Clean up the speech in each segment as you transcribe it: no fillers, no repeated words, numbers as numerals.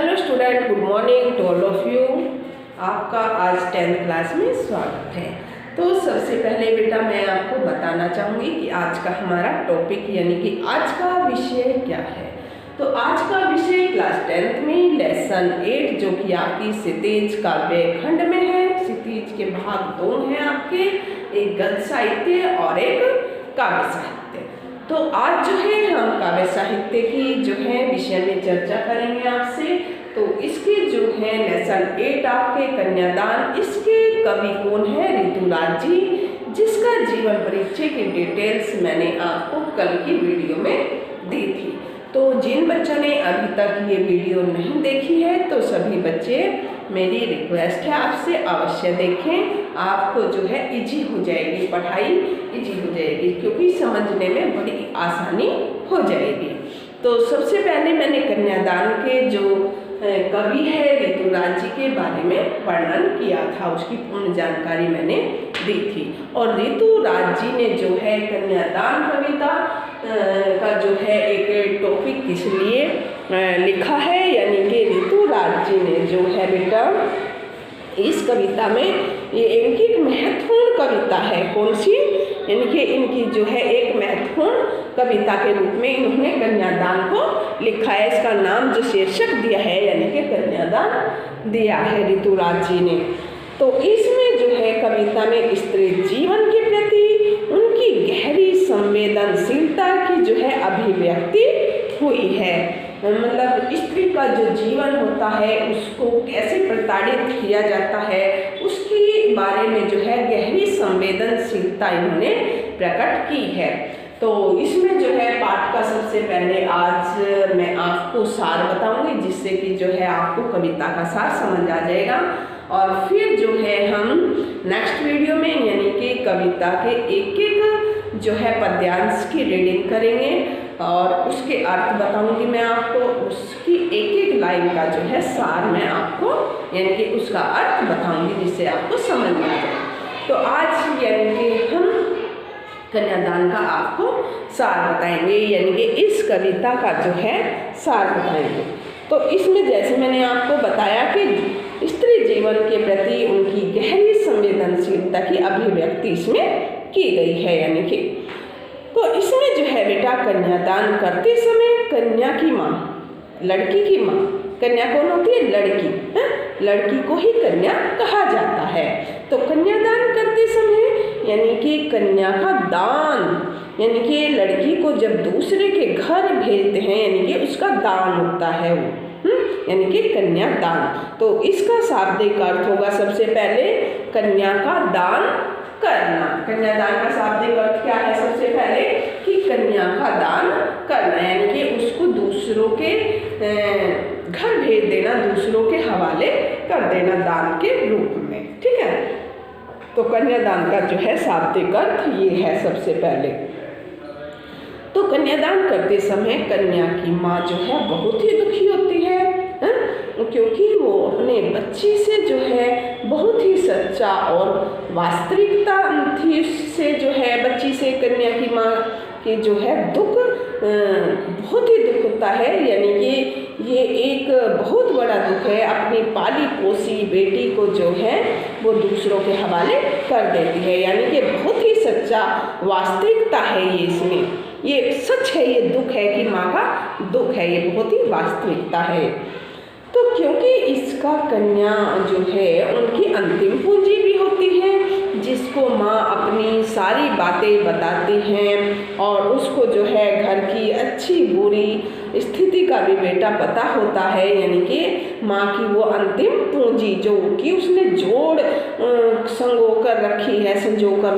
Hello student, good morning to all of you. आपका आज 10th class में स्वागत है। तो सबसे पहले बेटा मैं आपको बताना चाहूँगी कि आज का हमारा टॉपिक यानी कि आज का विषय क्या है। तो आज का विषय क्लास 10th में लेसन 8 जो कि आपकी क्षितिज काव्य खंड में है। क्षितिज के भाग 2 हैं आपके, एक गद्य साहित्य और एक काव्य साहित्य। तो आज जो है हम काव्य साहित्य की जो है विषय में चर्चा करेंगे आपसे। तो इसके जो है लेसन 8 आपके कन्यादान, इसके कवि कौन है? ऋतुराज जी, जिसका जीवन परिचय की डिटेल्स मैंने आपको कल की वीडियो में दी थी। तो जिन बच्चों ने अभी तक ये वीडियो नहीं देखी है तो सभी बच्चे मेरी रिक्वेस्ट है आपसे अवश्य देखें। आपको जो है इजी हो जाएगी, पढ़ाई इजी हो जाएगी क्योंकि समझने में बड़ी आसानी हो जाएगी। तो सबसे पहले मैंने कन्यादान के जो कवि है ऋतुराज जी के बारे में वर्णन किया था, उसकी पूर्ण जानकारी मैंने दी थी। और ऋतुराज जी ने जो है कन्यादान कविता का जो है एक टॉपिक किस लिए लिखा है, यानी कि ऋतुराज जी ने जो है बेटा इस कविता में ये इनकी एक महत्वपूर्ण कविता है। कौन सी? यानी कि इनकी जो है एक महत्वपूर्ण कविता के रूप में इन्होंने कन्यादान को लिखा है। इसका नाम जो शीर्षक दिया है यानी कि कन्यादान दिया है ऋतुराज जी ने। तो इसमें जो है कविता में स्त्री जीवन के प्रति उनकी गहरी संवेदनशीलता की जो है अभिव्यक्ति हुई है। मतलब स्त्री का जो जीवन होता है उसको कैसे प्रताड़ित किया जाता है उसके बारे में जो है गहरी संवेदनशीलता इन्होंने प्रकट की है। तो इसमें जो है पाठ का सबसे पहले आज मैं आपको सार बताऊंगी, जिससे कि जो है आपको कविता का सार समझ आ जाएगा। और फिर जो है हम नेक्स्ट वीडियो में यानी कि कविता के एक एक जो है पद्यांश की रीडिंग करेंगे और उसके अर्थ बताऊंगी मैं आपको। उसकी एक एक लाइन का जो है सार मैं आपको यानी कि उसका अर्थ बताऊंगी, जिससे आपको समझ में आ जाए। तो आज यानी कि हम कन्यादान का आपको सार बताएंगे, यानी कि इस कविता का जो है सार बताएंगे। तो इसमें जैसे मैंने आपको बताया कि स्त्री जीवन के प्रति उनकी गहरी संवेदनशीलता की अभिव्यक्ति इसमें की गई है। यानी कि तो इसमें जो है बेटा कन्यादान करते समय कन्या की माँ, लड़की की माँ, कन्या कौन होती है? लड़की है? लड़की को ही कन्या कहा जाता है। तो कन्यादान करते समय यानी कि कन्या का दान, यानी कि लड़की को जब दूसरे के घर भेजते हैं यानी कि उसका दान होता है वो, यानी कि कन्यादान। तो इसका शाब्दिक अर्थ होगा सबसे पहले कन्या का दान करना। कन्यादान का शाब्दिक अर्थ क्या है? सबसे पहले कि कन्या का दान करना, यानी कि उसको दूसरों के घर भेज देना, दूसरों के हवाले कर देना दान के रूप में। ठीक है, तो कन्यादान का जो है शाब्दिक अर्थ ये है सबसे पहले। तो कन्यादान करते समय कन्या की माँ जो है बहुत ही दुखी होती है, क्योंकि वो अपने बच्ची से जो है बहुत ही सच्चा और वास्तविकता थी से जो है बच्ची से कन्या की माँ की जो है दुख बहुत ही दुख होता है। यानी कि ये एक बहुत बड़ा दुख है, अपनी पाली पोसी बेटी को जो है वो दूसरों के हवाले कर देती है। यानी कि बहुत ही सच्चा वास्तविकता है ये, इसमें ये सच है, ये दुख है कि माँ का दुख है, ये बहुत ही वास्तविकता है। तो क्योंकि इसका कन्या जो है उनकी अंतिम पूंजी भी होती है, जिसको माँ अपनी सारी बातें बताती हैं और उसको जो है घर की अच्छी बुरी स्थिति का भी बेटा पता होता है। यानी कि माँ की वो अंतिम पूंजी जो कि उसने जोड़ संजो कर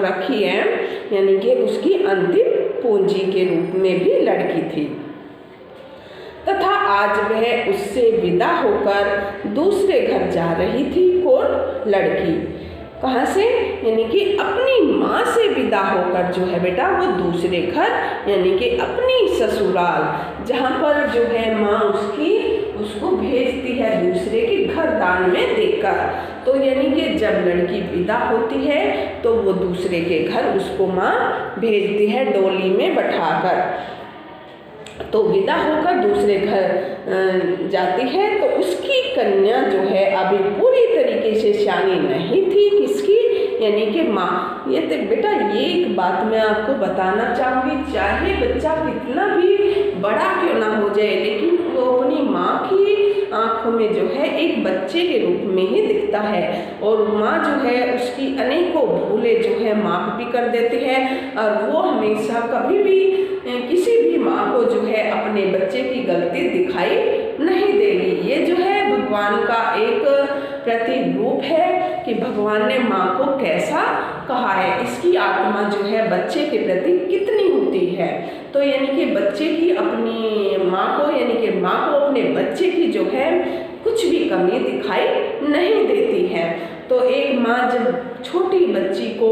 रखी है, यानी कि उसकी अंतिम पूंजी के रूप में भी लड़की थी। तथा आज वह उससे विदा होकर दूसरे घर जा रही थी। कौन? लड़की। कहाँ से? यानी कि अपनी माँ से विदा होकर जो है बेटा वो दूसरे घर यानी कि अपनी ससुराल, जहाँ पर जो है माँ उसको भेजती है दूसरे के घर दान में देकर। तो यानी कि जब लड़की विदा होती है तो वो दूसरे के घर उसको माँ भेजती है डोली में बैठाकर। तो विदा होकर दूसरे घर जाती है, तो उसकी कन्या जो है अभी पूरी तरीके से शानी नहीं थी। किसकी? यानी कि माँ। ये तो बेटा ये एक बात मैं आपको बताना चाहूँगी, चाहे बच्चा कितना भी बड़ा क्यों ना हो जाए, लेकिन वो अपनी माँ की आँखों में जो है एक बच्चे के रूप में ही दिखता है। और माँ जो है उसकी अनेकों भूलें जो है माफ़ भी कर देती है, और वो हमेशा कभी भी किसी भी माँ को जो है अपने बच्चे की गलती दिखाई नहीं देगी। ये जो है भगवान का एक प्रतिरूप है कि भगवान ने माँ को कैसा कहा है, इसकी आत्मा जो है बच्चे के प्रति कितनी होती है। तो यानी कि बच्चे की अपनी माँ को, यानी कि माँ को अपने बच्चे की जो है कुछ भी कमी दिखाई नहीं देती है। तो एक माँ जब छोटी बच्ची को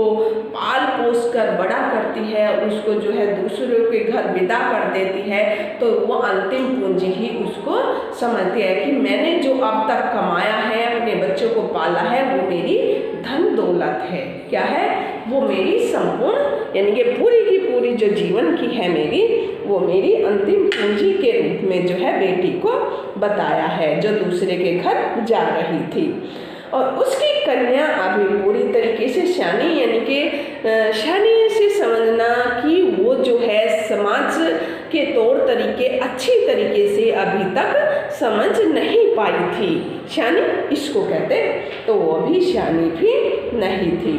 पाल पोस कर बड़ा करती है, उसको जो है दूसरों के घर विदा कर देती है, तो वो अंतिम पूंजी ही उसको समझती है कि मैंने जो अब तक कमाया है, अपने बच्चों को पाला है, वो मेरी धन दौलत है। क्या है? वो मेरी संपूर्ण, यानी कि पूरी की पूरी जो जीवन की है मेरी, वो मेरी अंतिम पूंजी के रूप में जो है बेटी को बताया है, जो दूसरे के घर जा रही थी। और उसकी कन्या अभी पूरी तरीके से शानी, यानी कि शानी से समझना कि वो जो है समाज के तौर तरीके अच्छी तरीके से अभी तक समझ नहीं पाई थी। शानी इसको कहते, तो वो अभी शानी भी नहीं थी।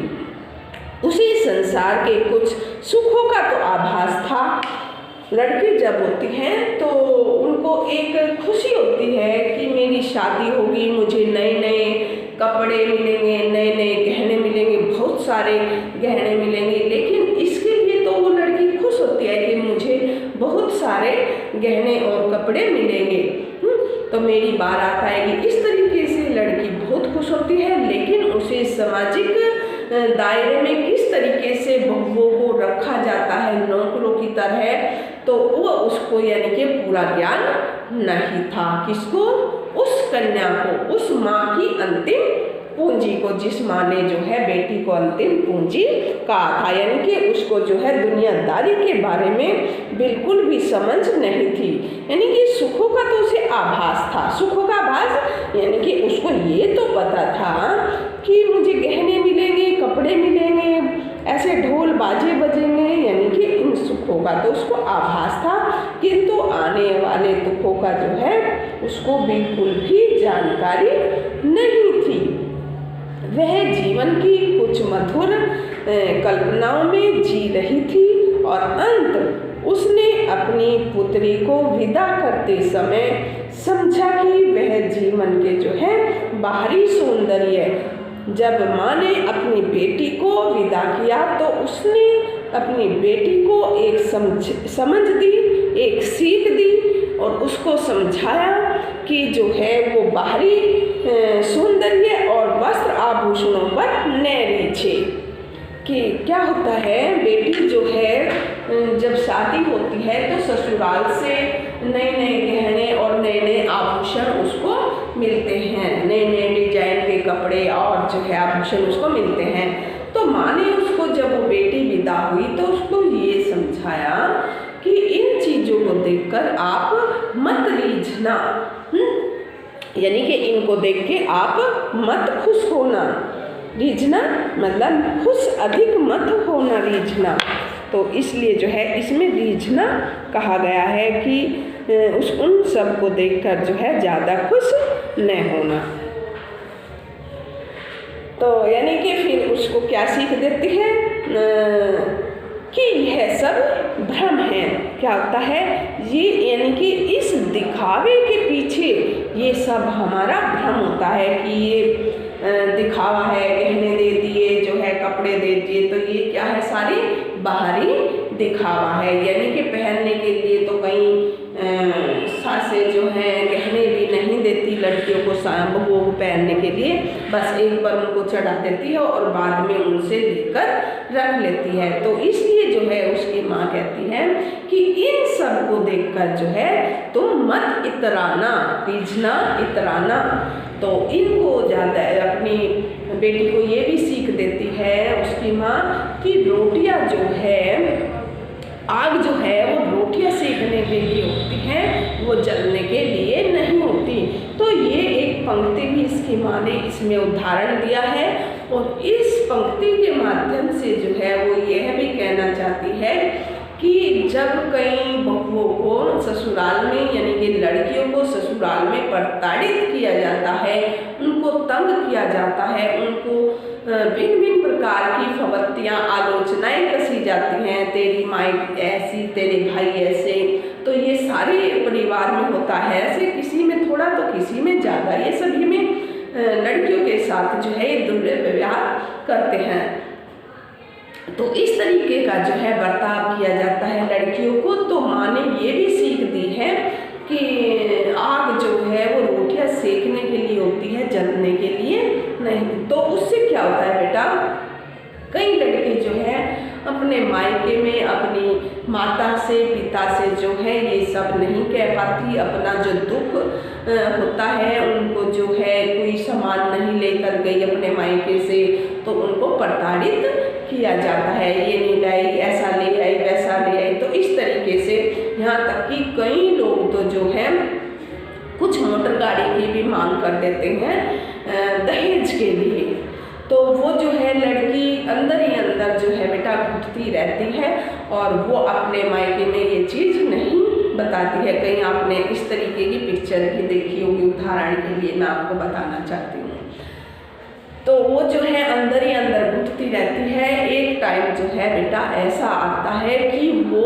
उसी संसार के कुछ सुखों का तो आभास था। लड़की जब होती हैं तो उनको एक खुशी होती है कि मेरी शादी होगी, मुझे नए नए कपड़े मिलेंगे, नए नए गहने मिलेंगे, बहुत सारे गहने मिलेंगे। लेकिन इसके लिए तो वो लड़की खुश होती है कि मुझे बहुत सारे गहने और कपड़े मिलेंगे, तो मेरी बारात आएगी। इस तरीके से लड़की बहुत खुश होती है। लेकिन उसे सामाजिक दायरे में किस तरीके से बहुओं को रखा जाता है नौकरों की तरह, तो वो उसको यानी कि पूरा ज्ञान नहीं था। किसको? उस कन्या को, उस माँ की अंतिम पूंजी को, जिस माँ ने जो है बेटी को अंतिम पूंजी कहा था, यानी कि उसको जो है दुनियादारी के बारे में बिल्कुल भी समझ नहीं थी। यानी कि सुखों का तो उसे आभास था। सुखों का आभास यानी कि उसको ये तो पता था कि मुझे गहने मिलेंगे, कपड़े मिलेंगे, ऐसे ढोल बाजे बजेंगे, यानी कि इन सुखों का तो उसको आभास था। किंतु आने वाले दुखों का जो है उसको बिल्कुल भी जानकारी नहीं थी। वह जीवन की कुछ मधुर कल्पनाओं में जी रही थी, और अंत उसने अपनी पुत्री को विदा करते समय समझा कि वह जीवन के जो है बाहरी सौंदर्य, जब माँ ने अपनी बेटी को विदा किया तो उसने अपनी बेटी को एक समझ दी, एक सीख दी, और उसको समझाया कि जो है वो बाहरी सौंदर्य और वस्त्र आभूषणों पर न रीझे। कि क्या होता है, बेटी जो है जब शादी होती है तो ससुराल से नए नए गहने और नए नए आभूषण उसको मिलते हैं, नए नए डिजाइन के कपड़े और जो है आभूषण उसको मिलते हैं। तो माँ ने उसको, जब वो बेटी विदा हुई तो उसको ये समझाया कि इन चीज़ों को देखकर आप मत रीझना, यानी कि इनको देख के आप मत खुश होना। रीझना मतलब खुश अधिक मत होना, रीझना। तो इसलिए जो है इसमें रीझना कहा गया है कि उन सब को देखकर जो है ज़्यादा खुश न होना। तो यानी कि फिर उसको क्या सीख देती है कि यह सब भ्रम है। क्या होता है ये, यानी कि इस दिखावे के पीछे ये सब हमारा भ्रम होता है कि ये दिखावा है, गहने दे दिए, जो है कपड़े दे दिए, तो ये क्या है, सारी बाहरी दिखावा है। यानी कि पहनने के लिए तो कहीं सासें जो हैं गहने भी नहीं देती लड़कियों को, बहुओं को पहनने के लिए, बस एक बार उनको चढ़ा देती है और बाद में उनसे लेकर रख लेती है। तो इसलिए जो है उसकी माँ कहती है कि इन सब को देखकर जो है तुम मत इतराना, रीझना, इतराना। तो इनको ज़्यादा अपनी बेटी को ये भी सीख देती है उसकी माँ कि रोटियाँ जो है आग जो है वो रोटियां सेकने के लिए होती है, वो जलने के लिए नहीं होती। तो ये एक पंक्ति भी इसकी माँ ने इसमें उदाहरण दिया है और इस पंक्ति के माध्यम से जो है वो यह भी कहना चाहती है कि जब कई बहुओं को ससुराल में यानी कि लड़कियों को ससुराल में प्रताड़ित किया जाता है, उनको तंग किया जाता है, उनको भिन्न भिन्न प्रकार की फवत्तियाँ आलोचनाएं कसी जाती हैं, तेरी माई ऐसी, तेरे भाई ऐसे, तो ये सारे परिवार में होता है ऐसे, किसी में थोड़ा तो किसी में ज़्यादा, ये सभी में लड़कियों के साथ जो है दुर्व्यवहार करते हैं। तो इस तरीके का जो है बर्ताव किया जाता है लड़कियों को। तो माँ ने ये भी सीख दी है कि आग जो है वो रोटियां सेकने के लिए होती है, जलने के लिए नहीं। तो उससे क्या होता है बेटा, कई लड़के जो है अपने मायके में अपनी माता से पिता से जो है ये सब नहीं कह पाती, अपना जो दुख होता है, उनको जो है कोई सामान नहीं लेकर गई अपने मायके से तो उनको प्रताड़ित किया जाता है, ये नहीं लाई, ऐसा ले आई, वैसा ले आई। तो इस तरीके से यहाँ तक कि कई लोग तो जो है कुछ मोटर गाड़ी की भी मांग कर देते हैं दहेज के लिए। तो वो जो है लड़की अंदर ही अंदर जो है बेटा घुटती रहती है और वो अपने मायके में ये चीज़ नहीं बताती है। कहीं आपने इस तरीके की पिक्चर भी देखी होगी, उदाहरण के लिए मैं आपको बताना चाहती हूँ। तो वो जो है अंदर ही अंदर घुटती रहती है। एक टाइम जो है बेटा ऐसा आता है कि वो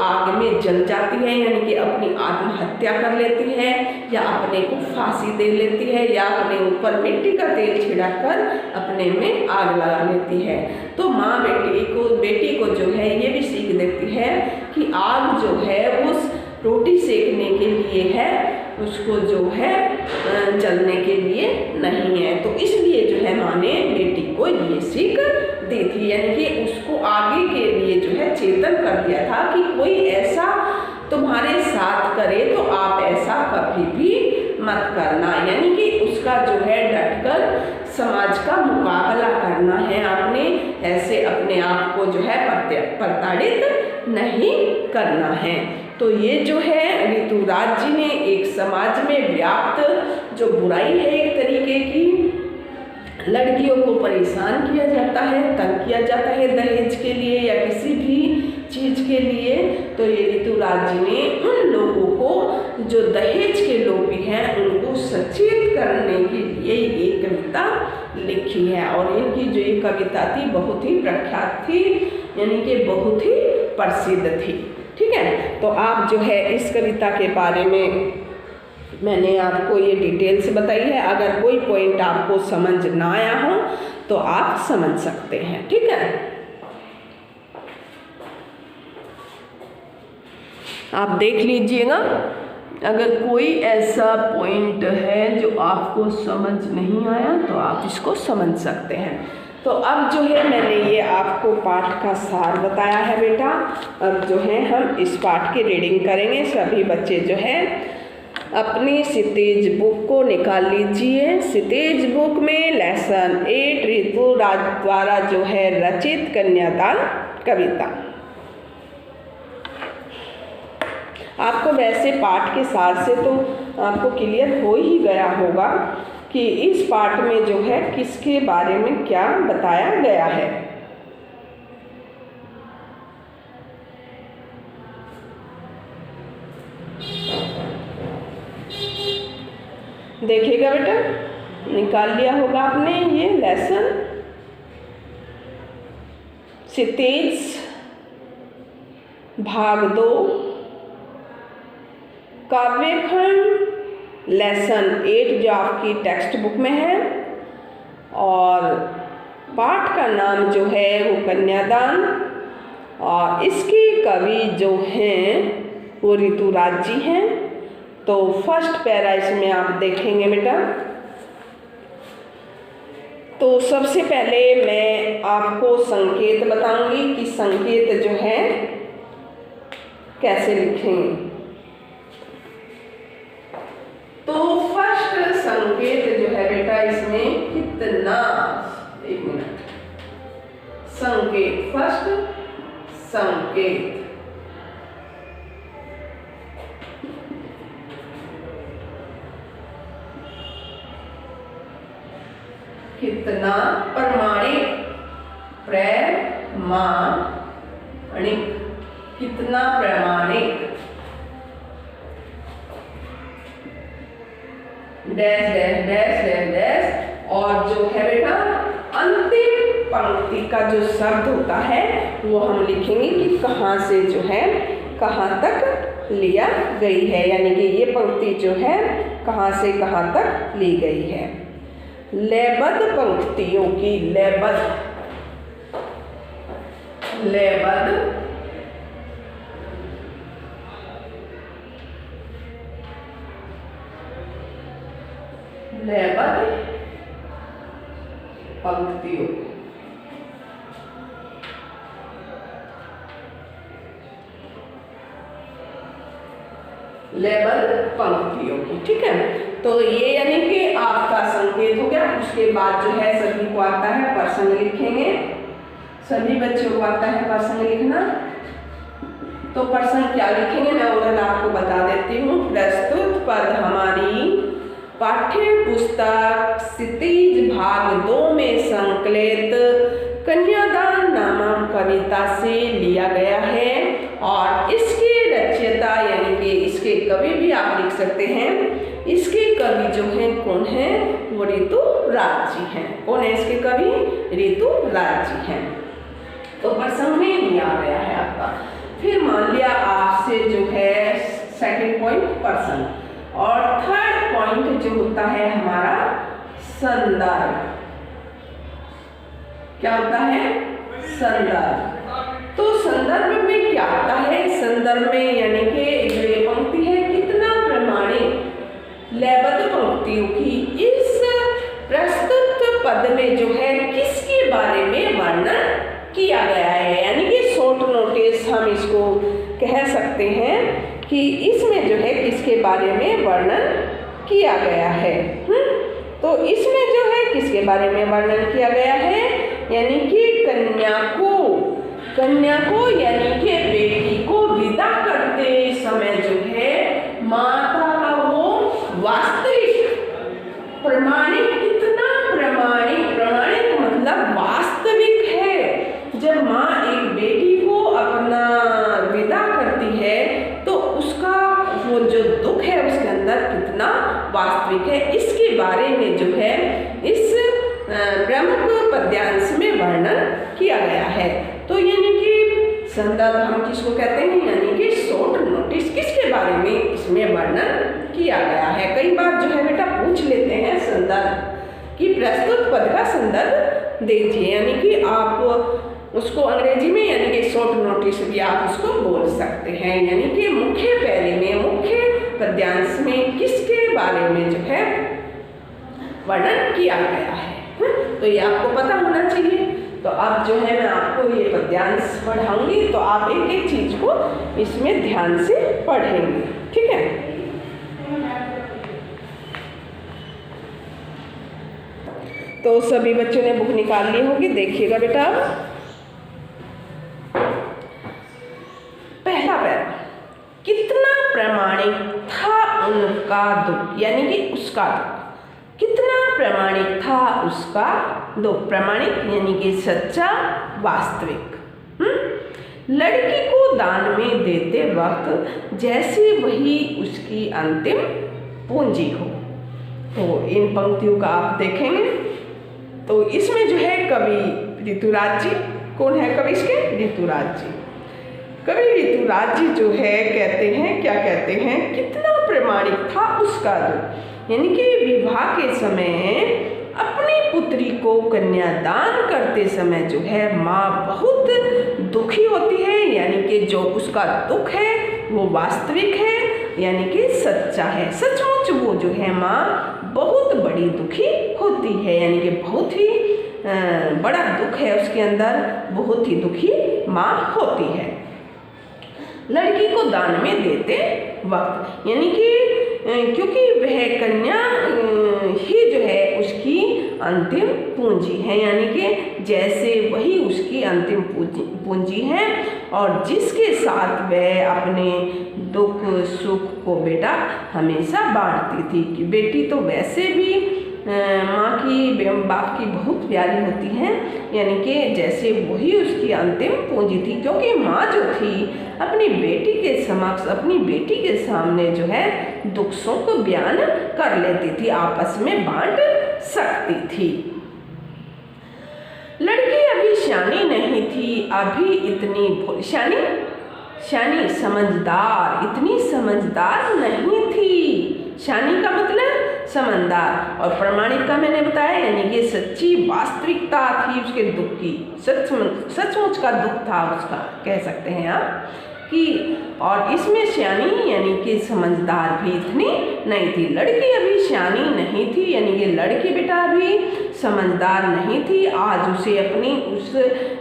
आग में जल जाती है, यानी कि अपनी आत्महत्या कर लेती है या अपने को फांसी दे लेती है या अपने ऊपर मिट्टी का तेल छिड़ककर अपने में आग लगा लेती है। तो माँ बेटी को जो है ये भी सीख देती है कि आग जो है उस रोटी सेकने के लिए है, उसको जो है जलने के लिए नहीं है। तो इसलिए जो है माँ ने बेटी को ये सीख दी थी, यानी कि उसको आगे के लिए जो है चेतन कर दिया था कि कोई ऐसा तुम्हारे साथ करे तो आप ऐसा कभी भी मत करना, यानी कि उसका जो है डटकर समाज का मुकाबला करना है, आपने ऐसे अपने आप को जो है प्रताड़ित नहीं करना है। तो ये जो है ऋतुराज जी ने एक समाज में व्याप्त जो बुराई है एक तरीके की, लड़कियों को परेशान किया जाता है, तंग किया जाता है दहेज के लिए या किसी भी चीज़ के लिए, तो ये ऋतुराज जी ने उन लोगों को जो दहेज के लोभी हैं उनको सचेत करने के लिए ये कविता लिखी है। और इनकी जो ये कविता थी बहुत ही प्रख्यात थी, यानी कि बहुत ही प्रसिद्ध थी। ठीक है, तो आप जो है इस कविता के बारे में मैंने आपको ये डिटेल से बताई है। अगर कोई पॉइंट आपको समझ ना आया हो तो आप समझ सकते हैं। ठीक है, आप देख लीजिएगा, अगर कोई ऐसा पॉइंट है जो आपको समझ नहीं आया तो आप इसको समझ सकते हैं। तो अब जो है मैंने ये आपको पाठ का सार बताया है बेटा। अब जो है हम इस पाठ की रीडिंग करेंगे। सभी बच्चे जो है अपनी सितेज बुक को निकाल लीजिए। सितेज बुक में लेसन 8 ऋतुराज द्वारा जो है रचित कन्यादान कविता। आपको वैसे पाठ के सार से तो आपको क्लियर हो ही गया होगा कि इस पाठ में जो है किसके बारे में क्या बताया गया है। देखिएगा बेटा, निकाल लिया होगा आपने ये लेसन। सितेज भाग 2 काव्यखंड लेसन 8 जो आपकी टेक्स्ट बुक में है, और पाठ का नाम जो है वो कन्यादान, और इसके कवि जो हैं वो ऋतुराज जी हैं। तो फर्स्ट पैरा इसमें आप देखेंगे बेटा। तो सबसे पहले मैं आपको संकेत बताऊंगी कि संकेत जो है कैसे लिखेंगे। तो फर्स्ट संकेत जो है बेटा इसमें कितना, एक मिनट, संकेत, फर्स्ट संकेत कितना प्रमाणिक, प्रमाणिक, कितना प्रमाणिक, dash dash dash dash dash. और जो है बेटा अंतिम पंक्ति का जो शब्द होता है वो हम लिखेंगे कि कहाँ से जो है कहाँ तक लिया गई है, यानी कि ये पंक्ति जो है कहाँ से कहाँ तक ली गई है। लयबद्ध पंक्तियों की, लयबद्ध पंक्तियों, लेबल पंक्तियों की, ठीक है। तो ये यानी कि आपका संकेत हो गया। उसके बाद जो है सभी को आता है प्रसंग लिखेंगे, सभी बच्चों को आता है प्रसंग लिखना। तो प्रसंग क्या लिखेंगे मैं उधर आपको बता देती हूँ। प्रस्तुत पद हमारी पाठ्य पुस्तक क्षितिज भाग 2 में संकलित कन्यादान नामक कविता से लिया गया है और इसके रचयिता यानी कि इसके कवि भी आप लिख सकते हैं। इसके कवि जो हैं कौन है, वो ऋतुराज जी हैं। कौन है इसके कवि, ऋतुराज जी हैं। तो प्रसंग में लिया गया है आपका। फिर मान लिया आपसे जो है सेकंड पॉइंट प्रसंग और थर्ड पॉइंट जो होता है हमारा संदर्भ। क्या होता है, संदर्भ। तो संदर्भ में क्या आता है, संदर्भ में यानी कि जो ये पंक्ति है कितना प्रमाणिक लयबद्ध पंक्तियों की इस प्रस्तुत पद में जो है किसके बारे में वर्णन किया गया है, यानी कि शॉर्ट नोटिस हम इसको कह सकते हैं कि इसमें जो है किसके बारे में वर्णन किया गया है। तो इसमें जो है किसके बारे में वर्णन किया गया है, यानी कि कन्या को यानी कि बेटी को विदा करते समय जो है माता का वो वास्तविक प्रमाणिक, कितना प्रमाणिक, प्रमाणिक मतलब वास्तविक है। जब माँ एक बेटी को अपना विदा करती है तो उसका वो जो दुख है उसके अंदर कितना वास्तविक है, इसके बारे में जो है इस प्रमुख पद्यांश में वर्णन किया गया है। तो यानी कि संदर्भ हम किसको कहते हैं, यानी कि शॉर्ट नोटिस किसके बारे में इसमें वर्णन किया गया है। कई बार जो है बेटा पूछ लेते हैं संदर्भ कि प्रस्तुत पद का संदर्भ दीजिए, यानी कि आप उसको अंग्रेजी में यानी कि शॉर्ट नोटिस भी आप उसको बोल सकते हैं, यानी कि मुख्य पहले में मुख्य पद्यांश में किसके बारे में जो है वर्णन किया गया है। तो ये आपको पता होना चाहिए। तो अब जो है मैं आपको ये पद्यांश पढ़ाऊंगी तो आप एक एक चीज को इसमें ध्यान से पढ़ेंगे, ठीक है। तो सभी बच्चों ने बुक निकाल ली होगी, देखिएगा बेटा। पहला पैरा, कितना प्रमाणिक था उनका दुख, यानी कि उसका दुख, कितना प्रमाणिक था उसका दुख। प्रमाणिक यानी कि सच्चा, वास्तविक। लड़की को दान में देते वक्त जैसे वही उसकी अंतिम पूंजी हो। तो इन पंक्तियों का आप देखेंगे तो इसमें जो है कवि ऋतुराज जी, कौन है कवि इसके, ऋतुराज जी। कवि ऋतुराज जी जो है कहते हैं, क्या कहते हैं, कितना प्रमाणिक था उसका दुख, यानी कि विवाह के समय अपनी पुत्री को कन्यादान करते समय जो है माँ बहुत दुखी होती है, यानी कि जो उसका दुख है वो वास्तविक है, यानी कि सच्चा है। सचमुच वो जो है माँ बहुत बड़ी दुखी होती है, यानी कि बहुत ही बड़ा दुख है उसके अंदर, बहुत ही दुखी माँ होती है। लड़की को दान में देते वक्त, यानी कि क्योंकि वह कन्या ही जो है उसकी अंतिम पूंजी है, यानी कि जैसे वही उसकी अंतिम पूंजी है और जिसके साथ वह अपने दुख सुख को बेटा हमेशा बांटती थी। कि बेटी तो वैसे भी माँ की बाप की बहुत प्यारी होती हैं, यानी कि जैसे वही उसकी अंतिम पूंजी थी, क्योंकि माँ जो थी अपनी बेटी के समक्ष, अपनी बेटी के सामने जो है दुखों को बयान कर लेती थी, आपस में बांट सकती थी। लड़की अभी शानी नहीं थी, अभी इतनी शानी समझदार, इतनी समझदार नहीं थी। शानी का मतलब समझदार, और प्रामाणिक का मैंने बताया, यानी कि सच्ची वास्तविकता थी उसके दुख की, सचमुच का दुख था उसका, कह सकते हैं आप कि। और इसमें शानी यानी कि समझदार भी इतनी नहीं थी। लड़की अभी शानी नहीं थी, यानी कि लड़की बेटा अभी समझदार नहीं थी। आज उसे अपनी उस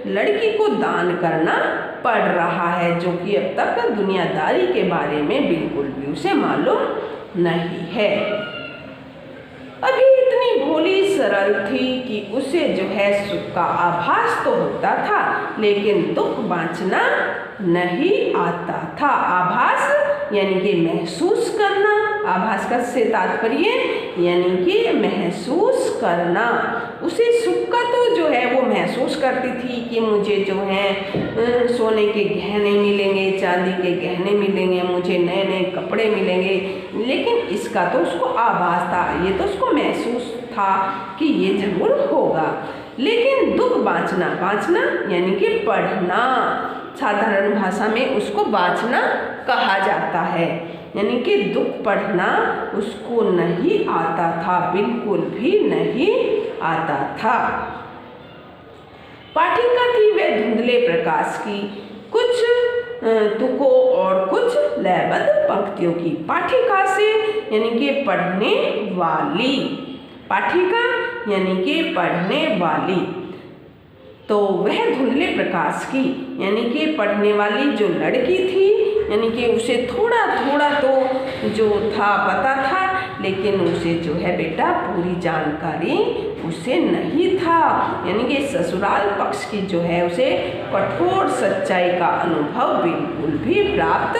लड़की को दान करना पड़ रहा है, जो कि अब तक दुनियादारी के बारे में बिल्कुल भी उसे मालूम नहीं है। अभी इतनी भोली सरल थी कि उसे जो है सुख का आभास तो होता था, लेकिन दुख बांचना नहीं आता था। आभास यानी कि महसूस करना, आभास का से तात्पर्य यानी कि महसूस करना। उसे सुख का तो जो है वो महसूस करती थी कि मुझे जो है सोने के गहने मिलेंगे, चांदी के गहने मिलेंगे, मुझे नए नए कपड़े मिलेंगे, लेकिन इसका तो उसको आभास था, ये तो उसको महसूस था कि ये जरूर होगा। लेकिन दुख बांचना यानी कि पढ़ना, साधारण भाषा में उसको बांचना कहा जाता है, यानी कि दुख पढ़ना उसको नहीं आता था, बिल्कुल भी नहीं आता था। पाठिका थी वह धुंधले प्रकाश की, कुछ तुकों और कुछ लयबद्ध पंक्तियों की। पाठिका से यानी कि पढ़ने वाली, पाठिका यानी कि पढ़ने वाली, तो वह धुंधले प्रकाश की यानी कि पढ़ने वाली जो लड़की थी, यानी कि उसे थोड़ा थोड़ा तो जो था पता था, लेकिन उसे जो है बेटा पूरी जानकारी उसे नहीं था, यानी कि ससुराल पक्ष की जो है उसे कठोर सच्चाई का अनुभव बिल्कुल भी प्राप्त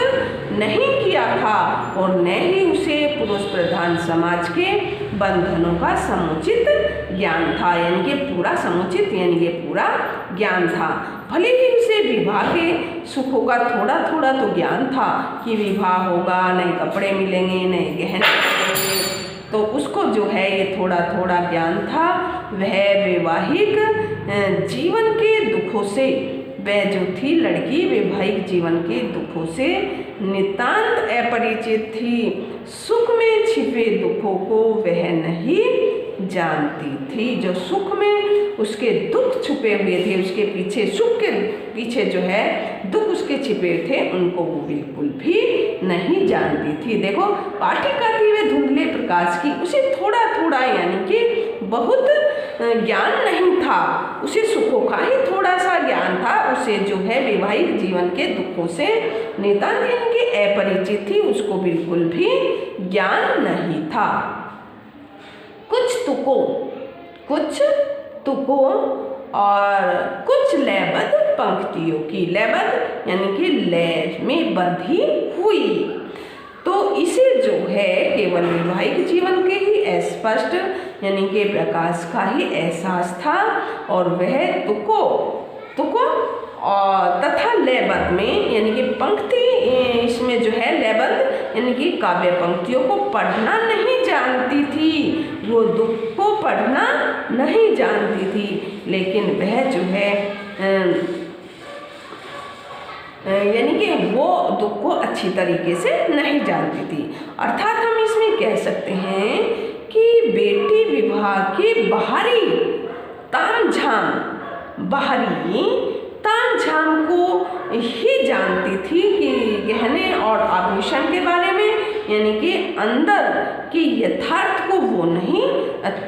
नहीं किया था, और न ही उसे पुरुष प्रधान समाज के बंधनों का समुचित ज्ञान था, यानी कि पूरा समुचित यानी कि पूरा ज्ञान था। भले ही उसे विवाह के सुखों का थोड़ा थोड़ा तो ज्ञान था कि विवाह होगा, नए कपड़े मिलेंगे, नए गहने मिलेंगे, तो उसको जो है ये थोड़ा थोड़ा ज्ञान था। वह वैवाहिक जीवन के दुखों से, वह जो थी लड़की वैवाहिक जीवन के दुखों से नितांत अपरिचित थी। सुख में छिपे दुखों को वह नहीं जानती थी, जो सुख में उसके दुख छुपे हुए थे, उसके पीछे, सुख के पीछे जो है दुख उसके छिपे थे, उनको वो बिल्कुल भी नहीं जानती थी। देखो, पाठिका थी वे धुंधले प्रकाश की, उसे थोड़ा थोड़ा यानी कि बहुत ज्ञान नहीं था, उसे सुखों का ही थोड़ा सा ज्ञान था, उसे जो है वैवाहिक जीवन के दुखों से नितांत यानी कि अपरिचित थी, उसको बिल्कुल भी ज्ञान नहीं था। कुछ तुकों और कुछ लयबद्ध पंक्तियों की, लयबद्ध यानी कि लय में बंधी हुई, तो इसे जो है केवल वैवाहिक जीवन के ही स्पष्ट यानी कि प्रकाश का ही एहसास था, और वह तुकों और तथा लयबद्ध में यानी कि पंक्ति, इसमें जो है लयबद्ध यानी कि काव्य पंक्तियों को पढ़ना नहीं जानती थी, वो दुख को पढ़ना नहीं जानती थी, लेकिन वह जो है यानी कि वो दुख को अच्छी तरीके से नहीं जानती थी। अर्थात हम इसमें कह सकते हैं कि बेटी विवाह के बाहरी तामझाम को ही जानती थी कि गहने और आभूषण के बारे में, यानी कि अंदर की यथार्थ को वो नहीं,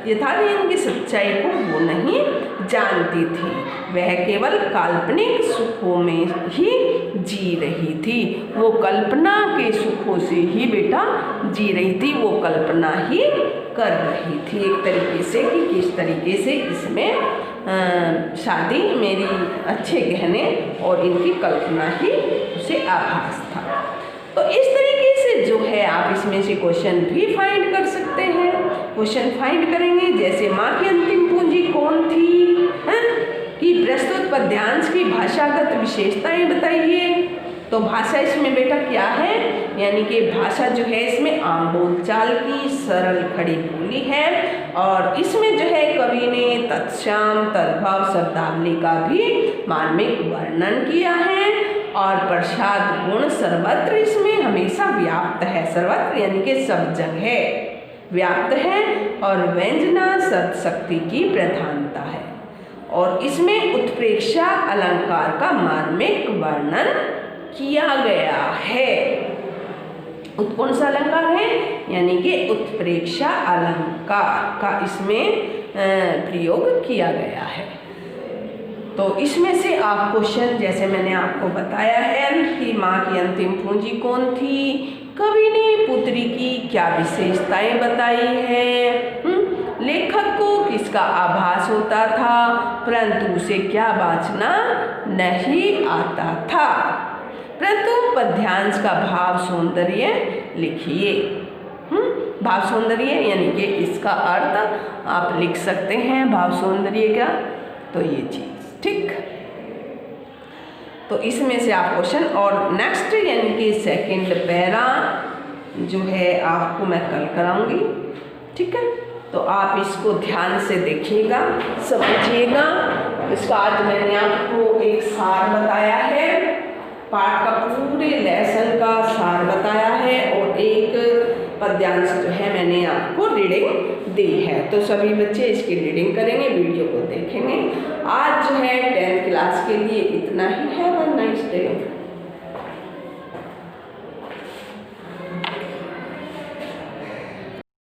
यथार्थ यानी कि सच्चाई को वो नहीं जानती थी। वह केवल काल्पनिक सुखों में ही जी रही थी, वो कल्पना के सुखों से ही बेटा जी रही थी, वो कल्पना ही कर रही थी एक तरीके से कि किस तरीके से इसमें शादी मेरी अच्छे गहने और इनकी कल्पना ही उसे आभास था। तो इस तरीके से से जो है आप इसमें से क्वेश्चन भी फाइंड कर सकते हैं। क्वेश्चन फाइंड करेंगे जैसे माँ की अंतिम पूंजी कौन थी, है कि प्रस्तुत पद्यांश की भाषागत विशेषताएं बताइए। तो भाषा इसमें बेटा क्या है, यानी कि भाषा जो है इसमें आम बोलचाल की सरल खड़ी बोली है और इसमें जो है कवि ने तत्सम तद्भव शब्दावली का भी मार्मिक वर्णन किया है और प्रसाद गुण सर्वत्र इसमें हमेशा व्याप्त है। सर्वत्र यानी कि सब जगह व्याप्त है और व्यंजना शब्द शक्ति की प्रधानता है और इसमें उत्प्रेक्षा अलंकार का मार्मिक वर्णन किया गया है। कौन सा अलंकार है, यानी कि उत्प्रेक्षा अलंकार का इसमें प्रयोग किया गया है। तो इसमें से आप क्वेश्चन जैसे मैंने आपको बताया है कि माँ की अंतिम पूंजी कौन थी, कवि ने पुत्री की क्या विशेषताएं बताई है, लेखक को किसका आभास होता था परंतु उसे क्या वाचना नहीं आता था, परंतु पद्यांश का भाव सौंदर्य लिखिए। भाव सौंदर्य यानी कि इसका अर्थ आप लिख सकते हैं भाव सौंदर्य का, तो ये चीज ठीक। तो इसमें से आप क्वेश्चन और नेक्स्ट यानी कि सेकंड पैरा जो है आपको मैं कल कराऊंगी, ठीक है। तो आप इसको ध्यान से देखिएगा, समझिएगा। इसका आज मैंने आपको एक सार बताया है, पाठ का पूरे लेसन का सार बताया है और एक पद्यांश जो है मैंने आपको रीडिंग दी है। तो सभी बच्चे इसकी रीडिंग करेंगे, वीडियो को देखेंगे। आज जो है 10th क्लास के लिए इतना ही है। Nice day.